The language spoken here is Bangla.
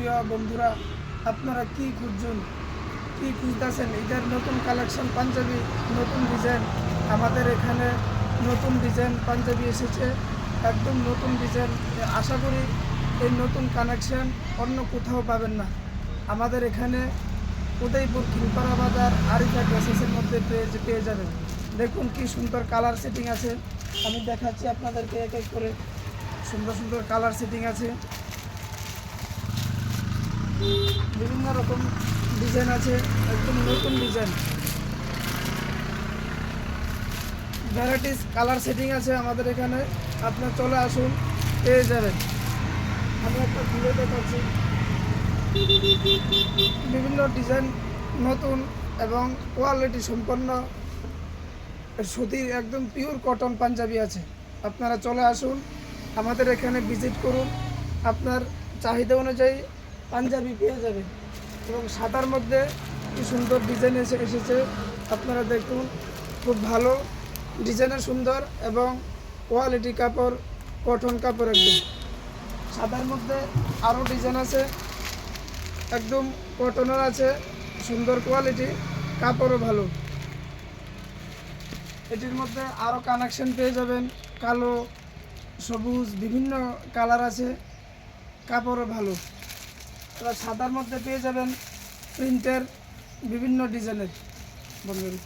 প্রিয় বন্ধুরা, আপনারা কি খুঁজছেন, কি খুঁজতেছেন? ঈদের নতুন কালেকশন পাঞ্জাবি, নতুন ডিজাইন। আমাদের এখানে নতুন ডিজাইন পাঞ্জাবি এসেছে, একদম নতুন ডিজাইন। আশা করি এই নতুন কালেকশন অন্য কোথাও পাবেন না। আমাদের এখানে উদয়পুর খিলপাড়া বাজার আরিফা ড্রেসেসের মধ্যে পেয়ে যাবেন। দেখুন কি সুন্দর কালার সেটিং আছে, আমি দেখাচ্ছি আপনাদেরকে এক এক করে। সুন্দর সুন্দর কালার সেটিং আছে, বিভিন্ন রকম ডিজাইন আছে, একদম নতুন ডিজাইন, ভ্যারাইটিস কালার সেটিং আছে আমাদের এখানে। আপনার চলে আসুন, পেয়ে যাবেন। আমি একটা খুলে দেখাচ্ছি, বিভিন্ন ডিজাইন নতুন এবং কোয়ালিটি সম্পন্ন সুতির একদম পিওর কটন পাঞ্জাবি আছে। আপনারা চলে আসুন, আমাদের এখানে ভিজিট করুন, আপনার চাহিদা অনুযায়ী পাঞ্জাবি পেয়ে যাবেন। এবং সাদার মধ্যে কি সুন্দর ডিজাইন এসেছে, আপনারা দেখুন। খুব ভালো ডিজাইনের সুন্দর এবং কোয়ালিটি কাপড়, কটন কাপড় একদম। সাদার মধ্যে আরও ডিজাইন আছে, একদম কটনের আছে, সুন্দর কোয়ালিটি, কাপড়ও ভালো। এটির মধ্যে আরও কানেকশন পেয়ে যাবেন, কালো, সবুজ, বিভিন্ন কালার আছে, কাপড়ও ভালো। এবার সাদার মধ্যে পেয়ে যাবেন প্রিন্টের বিভিন্ন ডিজাইনের বন্ধুরা।